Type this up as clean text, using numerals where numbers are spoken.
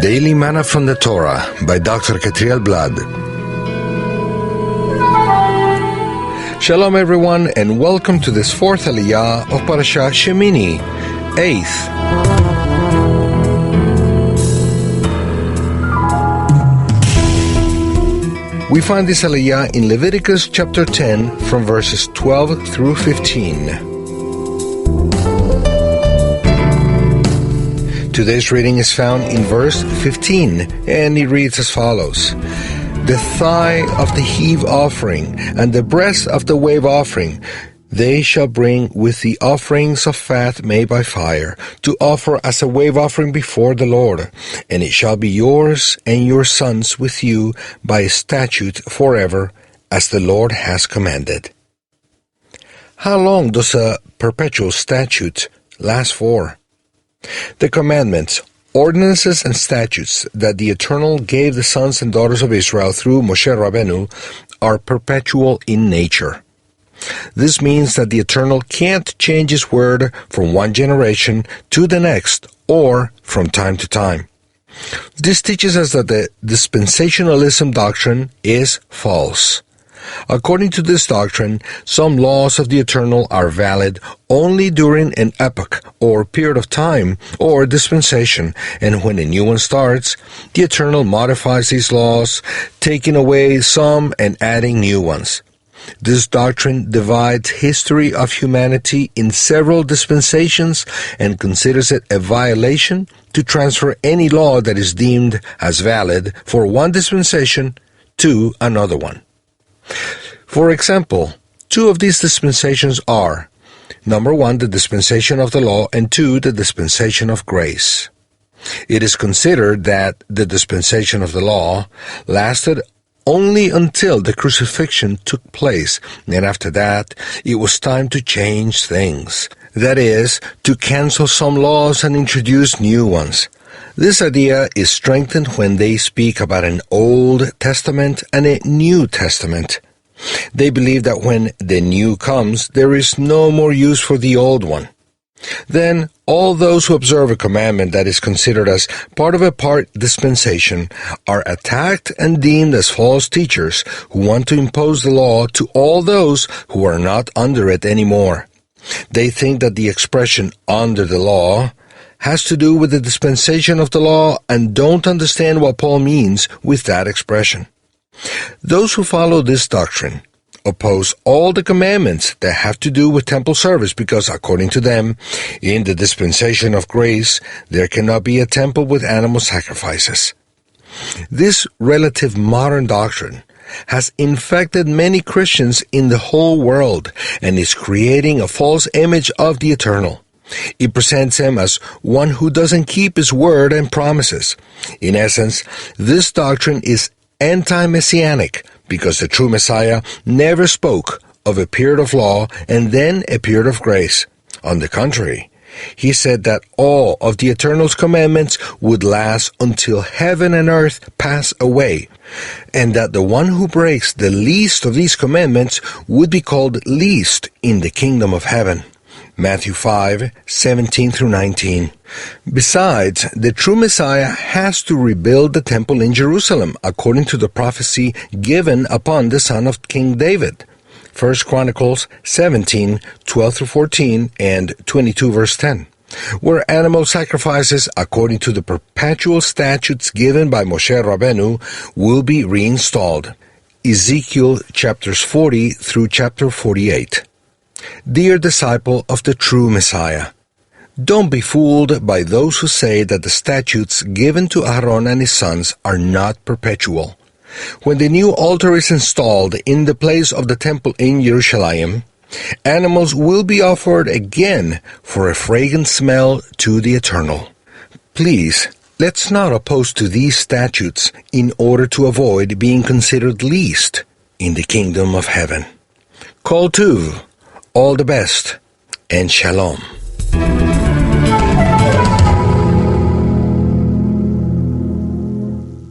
Daily Manna from the Torah by Dr. Ketriel Blad. Shalom everyone, and welcome to this fourth Aliyah of Parashat Shemini, 8th. We find this Aliyah in Leviticus chapter 10 from verses 12 through 15. Today's reading is found in verse 15, and it reads as follows: The thigh of the heave offering and the breast of the wave offering they shall bring with the offerings of fat made by fire, to offer as a wave offering before the Lord. And it shall be yours and your sons with you by a statute forever, as the Lord has commanded. How long does a perpetual statute last for? The commandments, ordinances, and statutes that the Eternal gave the sons and daughters of Israel through Moshe Rabbeinu are perpetual in nature. This means that the Eternal can't change His word from one generation to the next or from time to time. This teaches us that the dispensationalism doctrine is false. According to this doctrine, some laws of the Eternal are valid only during an epoch or period of time or dispensation, and when a new one starts, the Eternal modifies these laws, taking away some and adding new ones. This doctrine divides history of humanity in several dispensations and considers it a violation to transfer any law that is deemed as valid for one dispensation to another one. For example, two of these dispensations are, number 1, the dispensation of the law, and 2, the dispensation of grace. It is considered that the dispensation of the law lasted only until the crucifixion took place, and after that, it was time to change things. That is, to cancel some laws and introduce new ones. This idea is strengthened when they speak about an Old Testament and a New Testament. They believe that when the new comes, there is no more use for the old one. Then, all those who observe a commandment that is considered as part of a part dispensation are attacked and deemed as false teachers who want to impose the law to all those who are not under it anymore. They think that the expression "under the law" has to do with the dispensation of the law and don't understand what Paul means with that expression. Those who follow this doctrine oppose all the commandments that have to do with temple service because, according to them, in the dispensation of grace, there cannot be a temple with animal sacrifices. This relative modern doctrine has infected many Christians in the whole world and is creating a false image of the Eternal. It presents Him as one who doesn't keep His word and promises. In essence, this doctrine is anti-messianic because the true Messiah never spoke of a period of law and then a period of grace. On the contrary, He said that all of the Eternal's commandments would last until heaven and earth pass away, and that the one who breaks the least of these commandments would be called least in the kingdom of heaven. Matthew 5:17 through 19. Besides, the true Messiah has to rebuild the temple in Jerusalem, according to the prophecy given upon the son of King David. 1 Chronicles 17:12 through 14 and 22 verse 10. Where animal sacrifices, according to the perpetual statutes given by Moshe Rabbeinu, will be reinstalled. Ezekiel chapters 40 through chapter 48. Dear disciple of the true Messiah, don't be fooled by those who say that the statutes given to Aaron and his sons are not perpetual. When the new altar is installed in the place of the temple in Jerusalem, animals will be offered again for a fragrant smell to the Eternal. Please, let's not oppose to these statutes in order to avoid being considered least in the kingdom of heaven. Kol Tuv. All the best, and Shalom.